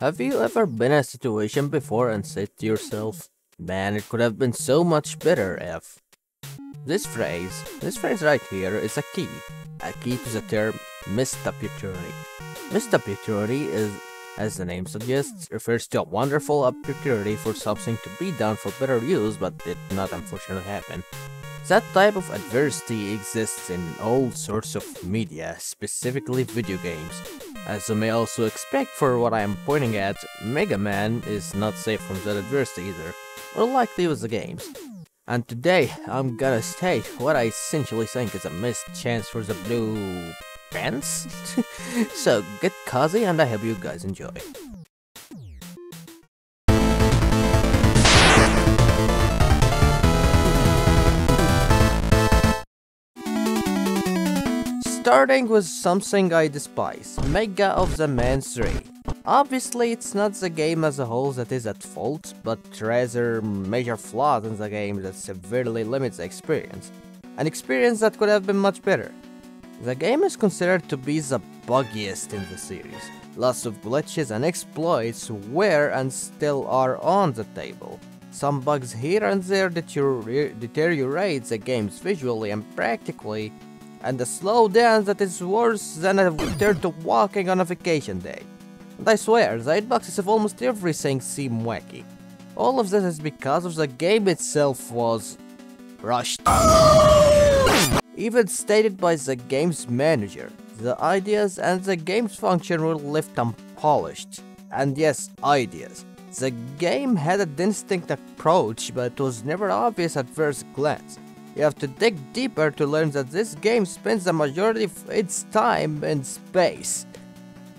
Have you ever been in a situation before and said to yourself, man, it could have been so much better if... This phrase right here is a key to the term missed opportunity. Missed opportunity is, as the name suggests, refers to a wonderful opportunity for something to be done for better use but did not unfortunately happen. That type of adversity exists in all sorts of media, specifically video games. As you may also expect for what I am pointing at, Mega Man is not safe from that adversity either, or likely with the games. And today, I'm gonna state what I essentially think is a missed chance for the blue pants. So get cozy and I hope you guys enjoy. Starting with something I despise, Mega of the Man 3. Obviously, it's not the game as a whole that is at fault, but rather major flaws in the game that severely limits the experience. An experience that could have been much better. The game is considered to be the buggiest in the series. Lots of glitches and exploits were and still are on the table. Some bugs here and there deteriorate the games visually and practically, and a slowdown that is worse than a return to walking on a vacation day. And I swear, the hitboxes of almost everything seem wacky. All of this is because of the game itself was rushed. Even stated by the game's manager, the ideas and the game's function were left unpolished. And yes, ideas. The game had a distinct approach, but it was never obvious at first glance. You have to dig deeper to learn that this game spends the majority of its time in space.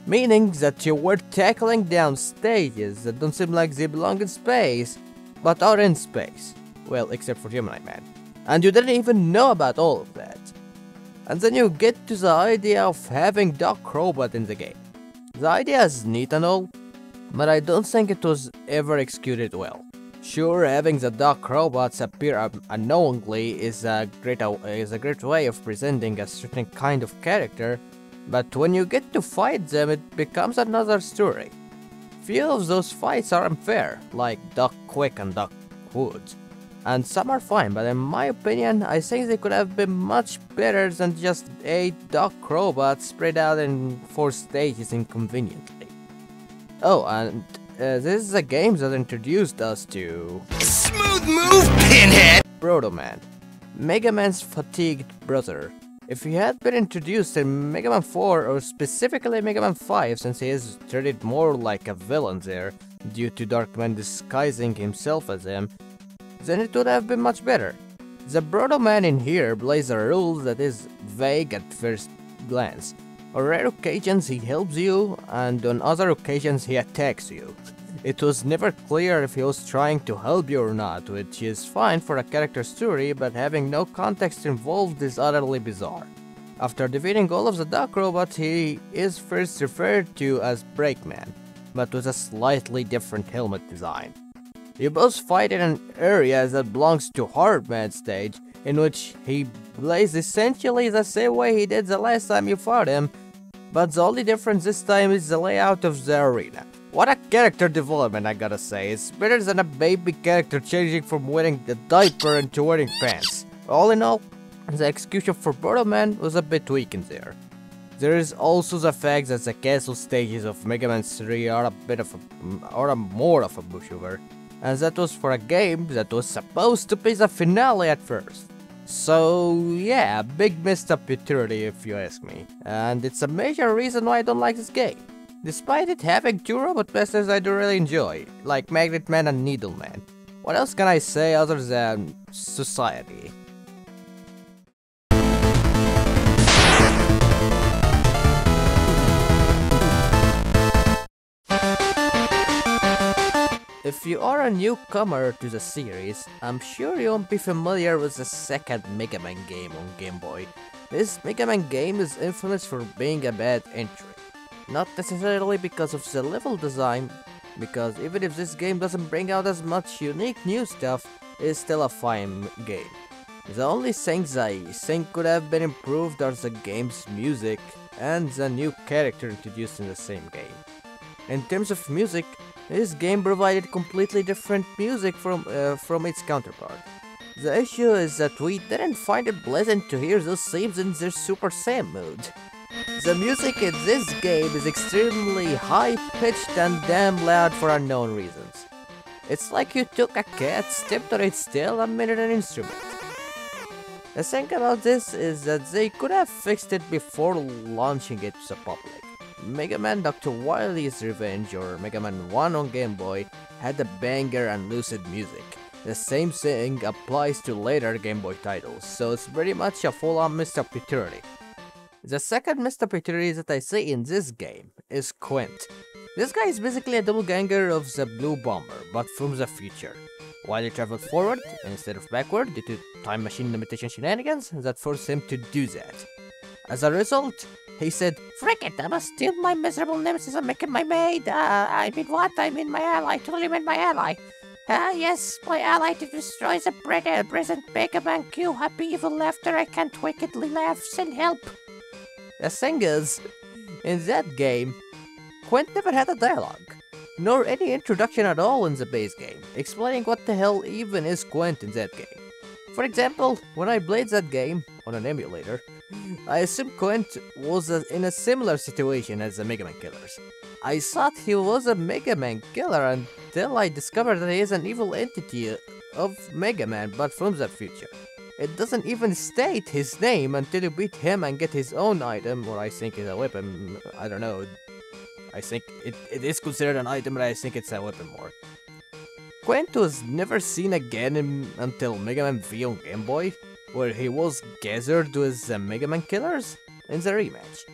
Meaning that you were tackling down stages that don't seem like they belong in space, but are in space. Well, except for Gemini Man. And you didn't even know about all of that. And then you get to the idea of having Doc Robot in the game. The idea is neat and all, but I don't think it was ever executed well. Sure, having the Doc Robots appear unknowingly is a great way of presenting a certain kind of character, but when you get to fight them, it becomes another story. Few of those fights are unfair, like Doc Quick and Doc Woods, and some are fine, but in my opinion, I think they could have been much better than just 8 Doc Robots spread out in 4 stages inconveniently. Oh, and this is a game that introduced us to... Smooth move, Pinhead! Proto-Man, Mega Man's fatigued brother. If he had been introduced in Mega Man 4 or specifically Mega Man 5, since he is treated more like a villain there due to Darkman disguising himself as him, then it would have been much better. The Proto-Man in here plays a role that is vague at first glance. On rare occasions he helps you, and on other occasions he attacks you. It was never clear if he was trying to help you or not, which is fine for a character story, but having no context involved is utterly bizarre. After defeating all of the Doc Robots, he is first referred to as Brakeman, but with a slightly different helmet design. You both fight in an area that belongs to Hardman stage, in which he plays essentially the same way he did the last time you fought him, but the only difference this time is the layout of the arena. What a character development, I gotta say. It's better than a baby character changing from wearing the diaper into wearing pants. All in all, the execution for Proto-Man was a bit weak in there. There is also the fact that the castle stages of Mega Man 3 are more of a pushover, and that was for a game that was supposed to be the finale at first. So yeah, big missed opportunity if you ask me, and it's a major reason why I don't like this game. Despite it having 2 robot masters I do really enjoy, like Magnet Man and Needle Man. What else can I say other than society? If you are a newcomer to the series, I'm sure you won't be familiar with the second Mega Man game on Game Boy. This Mega Man game is infamous for being a bad entry. Not necessarily because of the level design, because even if this game doesn't bring out as much unique new stuff, it is still a fine game. The only things I think could have been improved are the game's music and the new character introduced in the same game. In terms of music, this game provided completely different music from its counterpart. The issue is that we didn't find it pleasant to hear those themes in their Super Saiyan mode. The music in this game is extremely high-pitched and damn loud for unknown reasons. It's like you took a cat, stepped on its tail and made it an instrument. The thing about this is that they could have fixed it before launching it to the public. Mega Man Dr. Wily's Revenge or Mega Man 1 on Game Boy had a banger and lucid music. The same thing applies to later Game Boy titles, so it's pretty much a full-on missed opportunity. The second missed opportunity that I see in this game is Quint. This guy is basically a doppelganger of the Blue Bomber, but from the future. Wily traveled forward instead of backward due to time machine limitation shenanigans that forced him to do that. As a result, he said, "Frick it, I must steal my miserable nemesis and make him my maid. I mean what? I mean my ally. Totally meant my ally. Yes, my ally to destroy the present Mega Man Q. Happy evil laughter. I can't wickedly laugh. Send help." The thing is, in that game, Quint never had a dialogue, nor any introduction at all in the base game, explaining what the hell even is Quint in that game. For example, when I played that game on an emulator, I assumed Quint was in a similar situation as the Mega Man killers. I thought he was a Mega Man killer until I discovered that he is an evil entity of Mega Man, but from the future. It doesn't even state his name until you beat him and get his own item, or I think it's a weapon, I don't know. I think it is considered an item, but I think it's a weapon more. Quint was never seen again until Mega Man V on Game Boy, where he was gathered with the Mega Man killers in the rematch,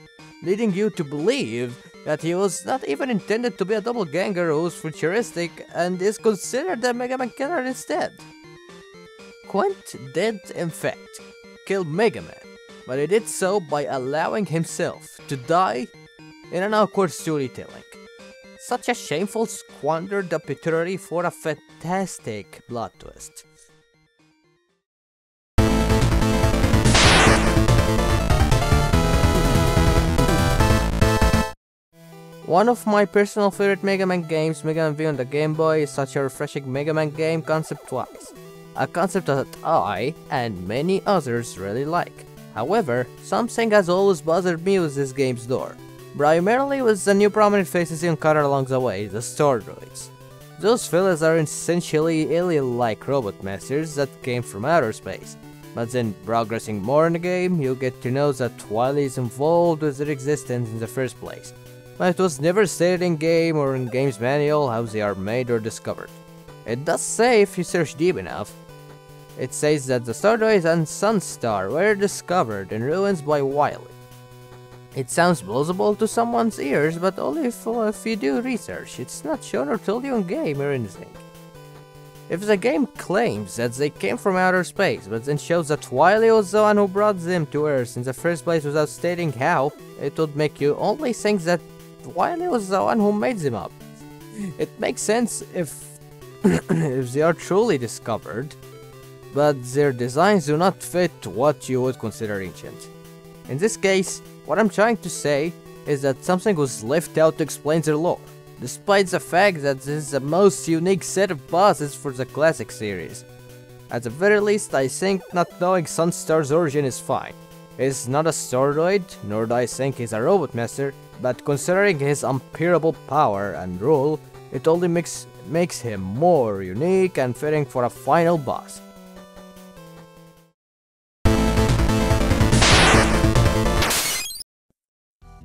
leading you to believe that he was not even intended to be a doppelganger who's futuristic and is considered a Mega Man killer instead. Quint did, in fact, kill Mega Man, but he did so by allowing himself to die in an awkward storytelling. Such a shameful squandered opportunity for a fantastic plot twist. One of my personal favorite Mega Man games, Mega Man V on the Game Boy, is such a refreshing Mega Man game concept-wise. A concept that I and many others really like. However, something has always bothered me with this game's lore. Primarily with the new prominent faces you encounter along the way, the Star Droids. Those fellas are essentially alien-like robot masters that came from outer space. But then, progressing more in the game, you get to know that Wily is involved with their existence in the first place. But it was never stated in game or in game's manual how they are made or discovered. It does say if you search deep enough. It says that the Star Droids and Sunstar were discovered in ruins by Wily. It sounds plausible to someone's ears, but only if you do research. It's not shown or told you in game or anything. If the game claims that they came from outer space, but then shows that Wily was the one who brought them to Earth in the first place without stating how, it would make you only think that Wily was the one who made them up. It makes sense if if they are truly discovered, but their designs do not fit what you would consider ancient. In this case, what I'm trying to say is that something was left out to explain their lore, despite the fact that this is the most unique set of bosses for the classic series. At the very least, I think not knowing Sunstar's origin is fine. He's not a Star Droid, nor do I think he's a robot master, but considering his unbearable power and rule, it only makes him more unique and fitting for a final boss.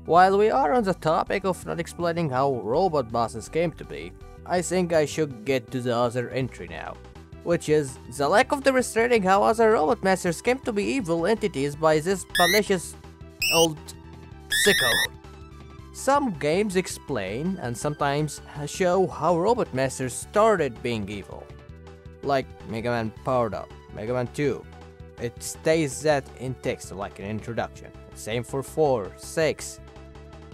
While we are on the topic of not explaining how robot bosses came to be, I think I should get to the other entry now, which is the lack of demonstrating how other robot masters came to be evil entities by this malicious old sicko. Some games explain and sometimes show how robot masters started being evil, like Mega Man Powered Up, Mega Man 2. It states that in text like an introduction. Same for 4, 6.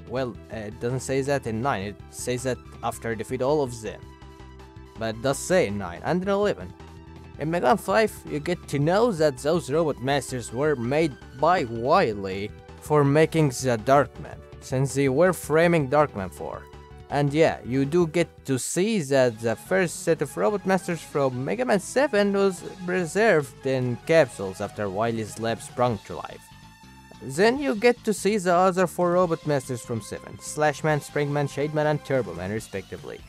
Well, it doesn't say that in 9, it says that after defeat all of them. But it does say in 9 and in 11. In Mega Man 5, you get to know that those robot masters were made by Wily for making the Darkman, since they were framing Darkman for. And yeah, you do get to see that the first set of Robot Masters from Mega Man 7 was preserved in capsules after Wily's lab sprung to life. Then you get to see the other 4 Robot Masters from 7, Slashman, Springman, Shademan and Turboman respectively.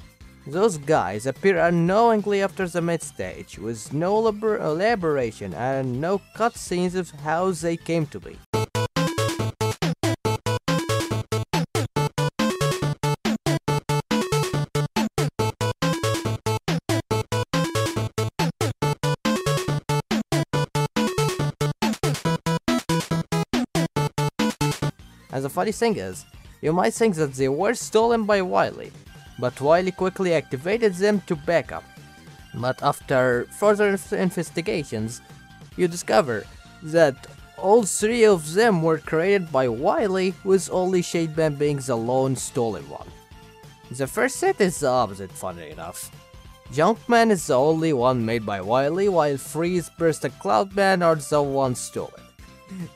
Those guys appear unknowingly after the mid-stage, with no elaboration and no cutscenes of how they came to be. And the funny thing is, you might think that they were stolen by Wily, but Wily quickly activated them to backup. But after further investigations, you discover that all 3 of them were created by Wily, with only Shademan being the lone stolen one. The first set is the opposite, funny enough. Junkman is the only one made by Wily, while Freeze, Burst and Cloudman are the ones stolen.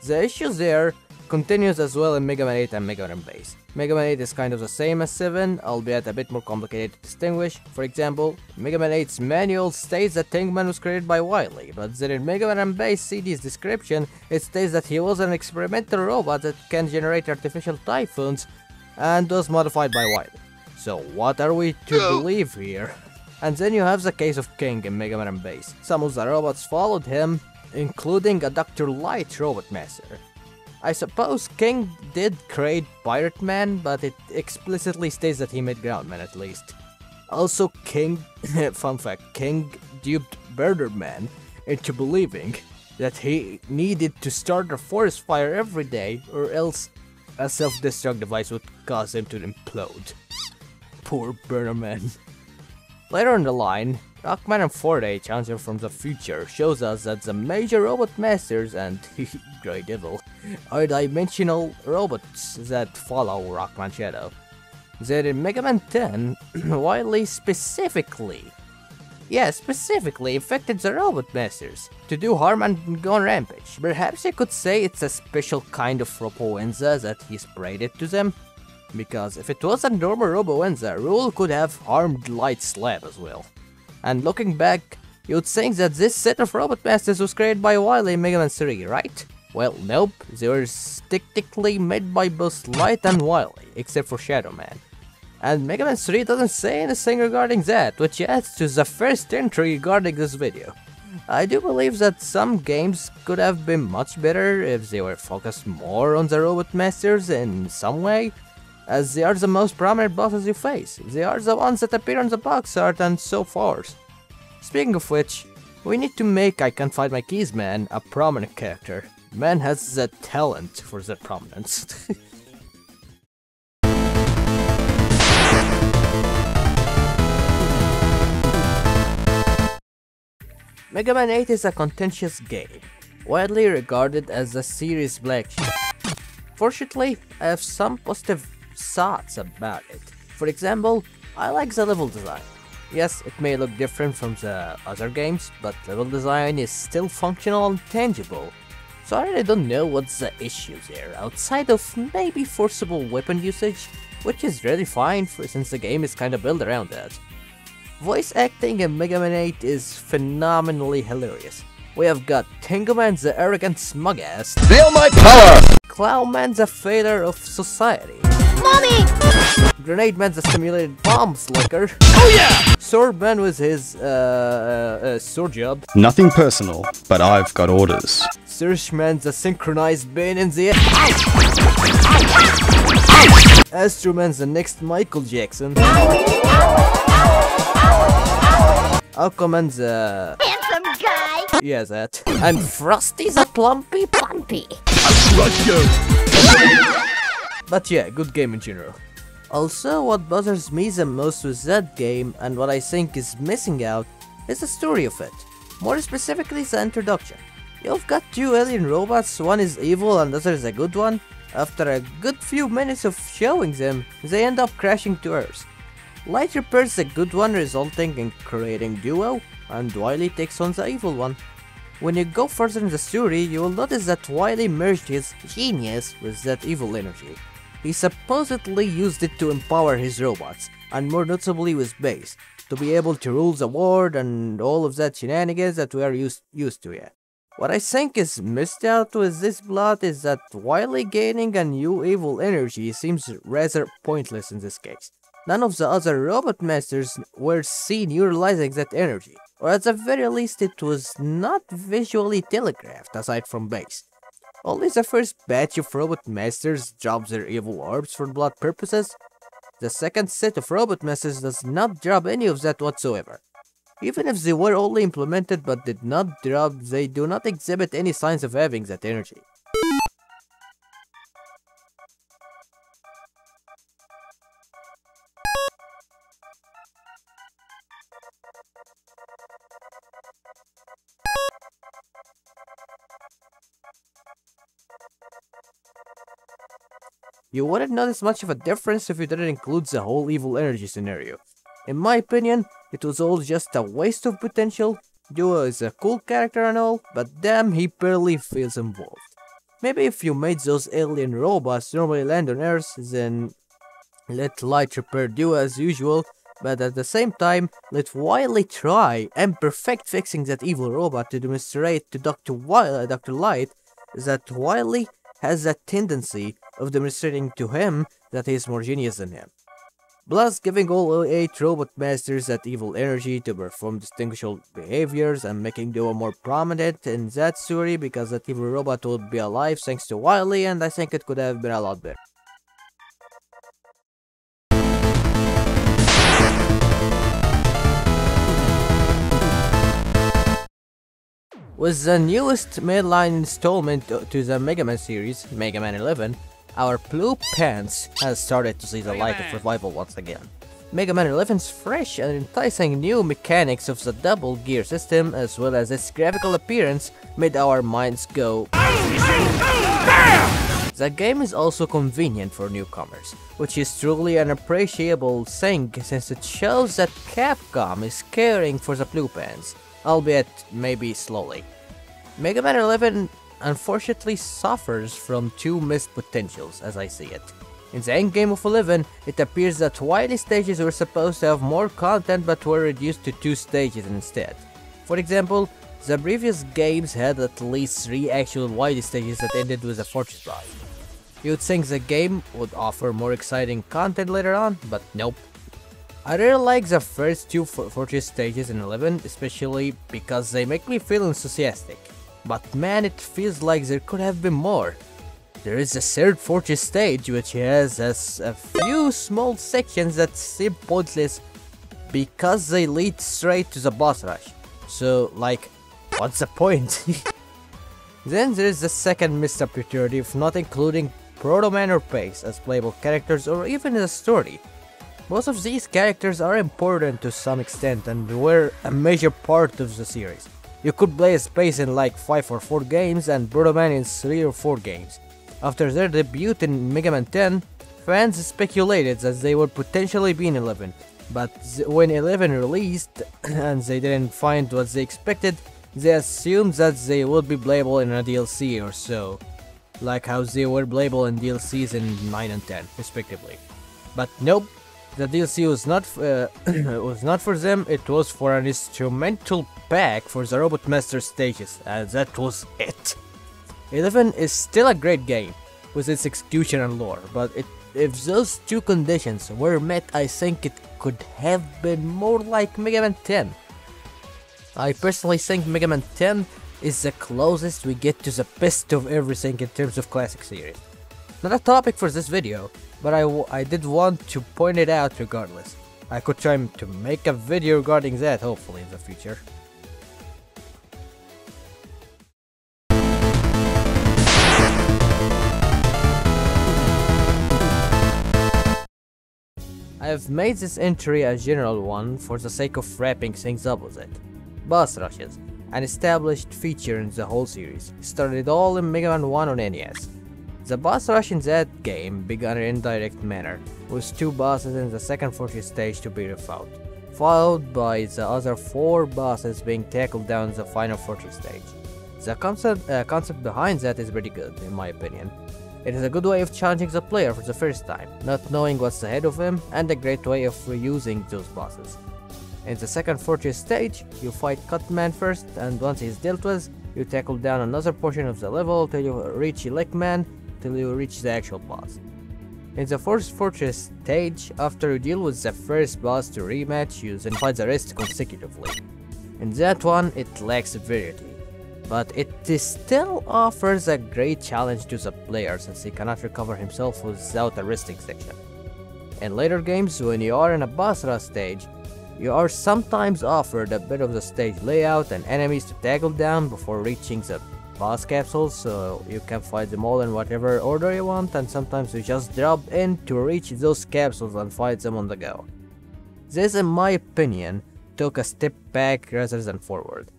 The issue there continues as well in Mega Man 8 and Mega Man Base. Mega Man 8 is kind of the same as 7, albeit a bit more complicated to distinguish. For example, Mega Man 8's manual states that Tankman was created by Wily, but then in Mega Man Base CD's description, it states that he was an experimental robot that can generate artificial typhoons and was modified by Wily. So what are we to believe here? And then you have the case of King in Mega Man Base. Some of the robots followed him, including a Dr. Light Robot Master. I suppose King did create Pirate Man, but it explicitly states that he made Groundman at least. Also King, fun fact, King duped Birder Man into believing that he needed to start a forest fire every day or else a self-destruct device would cause him to implode. Poor Birder Man. Later in the line, Rockman and 4-Day, Challenger from the future, shows us that the major robot masters and Grey Devil are dimensional robots that follow Rockman Shadow. That in Mega Man 10, Wily specifically infected the robot masters to do harm and go on rampage. Perhaps you could say it's a special kind of Robo-Wenza that he sprayed it to them. Because if it was a normal Robo-Wenza, Rule could have harmed Light Slab as well. And looking back, you'd think that this set of Robot Masters was created by Wily in Mega Man 3, right? Well, nope, they were technically made by both Light and Wily, except for Shadow Man. And Mega Man 3 doesn't say anything regarding that, which adds to the first entry regarding this video. I do believe that some games could have been much better if they were focused more on the Robot Masters in some way, as they are the most prominent bosses you face. They are the ones that appear on the box art and so forth. Speaking of which, we need to make I Can't Find My Keys Man a prominent character. Man has the talent for that prominence. Mega Man 8 is a contentious game, widely regarded as the series' black sheep. Fortunately, I have some positive thoughts about it. For example, I like the level design. Yes, it may look different from the other games, but level design is still functional and tangible. So I really don't know what's the issue there, outside of maybe forcible weapon usage, which is really fine since the game is kinda built around that. Voice acting in Mega Man 8 is phenomenally hilarious. We have got Tenguman the arrogant smug-ass, Feel my power! Clownman the failure of society, Mommy! Grenade Man the simulated bomb slicker, Oh yeah! Swordman with his sword job, Nothing personal, but I've got orders. Surgeman the synchronized bane in the air, Astroman the next Michael Jackson, Aquaman the... Handsome guy! yeah, that, and Frosty the Plumpy Pumpy. Let's go! But yeah, good game in general. Also, what bothers me the most with that game, and what I think is missing out, is the story of it. More specifically, the introduction. You've got 2 alien robots, one is evil and the other is a good one. After a good few minutes of showing them, they end up crashing to Earth. Light repairs the good one, resulting in creating duo, and Wily takes on the evil one. When you go further in the story, you will notice that Wily merged his genius with that evil energy. He supposedly used it to empower his robots, and more notably with Base, to be able to rule the world and all of that shenanigans that we are used to yet. What I think is missed out with this plot is that Wily gaining a new evil energy seems rather pointless in this case. None of the other robot masters were seen utilizing that energy, or at the very least it was not visually telegraphed aside from Base. Only the first batch of robot masters dropped their evil orbs for blood purposes. The second set of robot masters does not drop any of that whatsoever. Even if they were only implemented but did not drop, they do not exhibit any signs of having that energy. You wouldn't notice much of a difference if you didn't include the whole evil energy scenario. In my opinion, it was all just a waste of potential. Duo is a cool character and all, but damn, he barely feels involved. Maybe if you made those alien robots normally land on Earth, then let Light repair Duo as usual, but at the same time, let Wily try and perfect fixing that evil robot to demonstrate to Dr. Light that Wily has a tendency of demonstrating to him that he is more genius than him. Plus, giving all 8 robot masters that evil energy to perform distinguishable behaviors and making Duo more prominent in that story because that evil robot would be alive thanks to Wily, and I think it could have been a lot better. With the newest mainline installment to the Mega Man series, Mega Man 11, our Blue Pants has started to see the light of revival once again. Mega Man 11's fresh and enticing new mechanics of the double gear system as well as its graphical appearance made our minds go. The game is also convenient for newcomers, which is truly an appreciable thing since it shows that Capcom is caring for the Blue Pants, albeit maybe slowly. Mega Man 11 unfortunately suffers from 2 missed potentials as I see it. In the endgame of 11, it appears that Wily stages were supposed to have more content but were reduced to 2 stages instead. For example, the previous games had at least 3 actual Wily stages that ended with a fortress fight. You'd think the game would offer more exciting content later on, but nope. I really like the first 2 fortress stages in 11, especially because they make me feel enthusiastic. But man, it feels like there could have been more. There is a 3rd fortress stage which has a few small sections that seem pointless because they lead straight to the boss rush. So like, what's the point? Then there is the second missed opportunity of not including Proto Man or Pace as playable characters or even in the story. Most of these characters are important to some extent and were a major part of the series. You could play as Pace in like 5 or 4 games and Proto Man in 3 or 4 games. After their debut in Mega Man 10, fans speculated that they would potentially be in 11, but when 11 released and they didn't find what they expected, they assumed that they would be playable in a DLC or so, like how they were playable in DLCs in 9 and 10, respectively. But nope, the DLC was not for them, it was for an instrumental pack for the Robot Master stages, and that was it. 11 is still a great game, with its execution and lore, but if those 2 conditions were met, I think it could have been more like Mega Man 10. I personally think Mega Man 10 is the closest we get to the best of everything in terms of classic series. Not a topic for this video, but I did want to point it out regardless. I could try to make a video regarding that hopefully in the future. I have made this entry a general one for the sake of wrapping things up with it. Boss rushes, an established feature in the whole series, started all in Mega Man 1 on NES. The boss rush in that game began in an indirect manner, with 2 bosses in the second fortress stage to be refought, followed by the other 4 bosses being tackled down the final fortress stage. The concept behind that is pretty good, in my opinion. It is a good way of challenging the player for the first time, not knowing what's ahead of him, and a great way of reusing those bosses. In the second fortress stage, you fight Cutman first, and once he's dealt with, you tackle down another portion of the level till you reach Lickman, till you reach the actual boss. In the fourth fortress stage, after you deal with the first boss to rematch, you then fight the rest consecutively. In that one, it lacks variety, but it still offers a great challenge to the player since he cannot recover himself without a resting section. In later games, when you are in a boss rush stage, you are sometimes offered a bit of the stage layout and enemies to tackle down before reaching the boss capsules, so you can fight them all in whatever order you want, and sometimes you just drop in to reach those capsules and fight them on the go. This, in my opinion, took a step back rather than forward.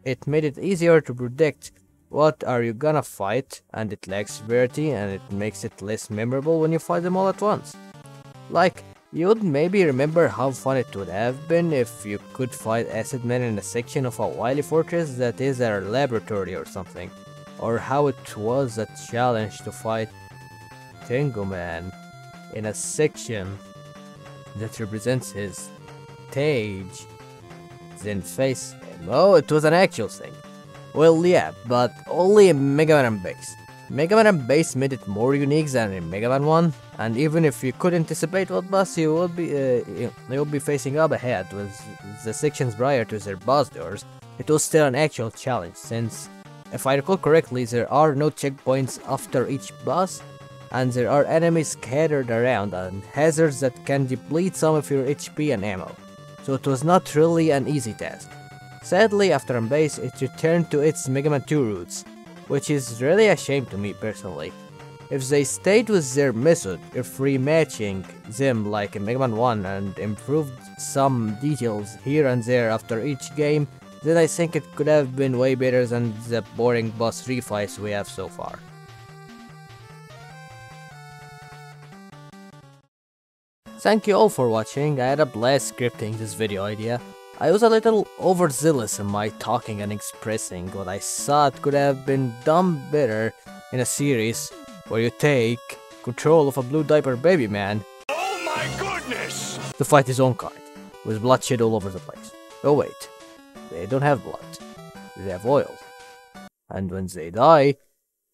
It made it easier to predict what are you gonna fight, and it lacks variety, and it makes it less memorable when you fight them all at once. Like, you would maybe remember how fun it would have been if you could fight Acid Man in a section of a wily fortress that is a laboratory or something, or how it was a challenge to fight Tengu Man in a section that represents his stage, then face him. Oh, it was an actual thing. Well, yeah, but only in Mega Man and Base. Mega Man and Base made it more unique than in Mega Man 1, and even if you could anticipate what boss you would be facing up ahead with the sections prior to their boss doors, it was still an actual challenge, since, if I recall correctly, there are no checkpoints after each boss, and there are enemies scattered around and hazards that can deplete some of your HP and ammo, so it was not really an easy task. Sadly, after Base, it returned to its Mega Man 2 roots, which is really a shame to me personally. If they stayed with their method of rematching them like in Mega Man 1 and improved some details here and there after each game, then I think it could have been way better than the boring boss refights we have so far. Thank you all for watching. I had a blast scripting this video idea. I was a little overzealous in my talking and expressing what I thought could have been done better in a series where you take control of a blue diaper baby man, Oh my goodness! to fight his own kind, with bloodshed all over the place. Oh wait, they don't have blood, they have oil. And when they die,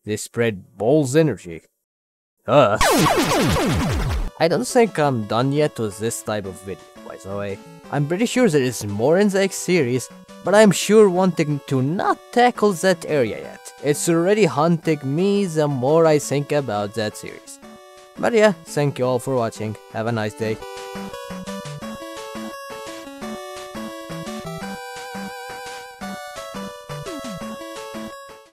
they spread Ball's energy. I don't think I'm done yet with this type of video, by the way. I'm pretty sure there is more in the X series, but I'm sure wanting to not tackle that area yet. It's already haunting me the more I think about that series. But yeah, thank you all for watching, have a nice day.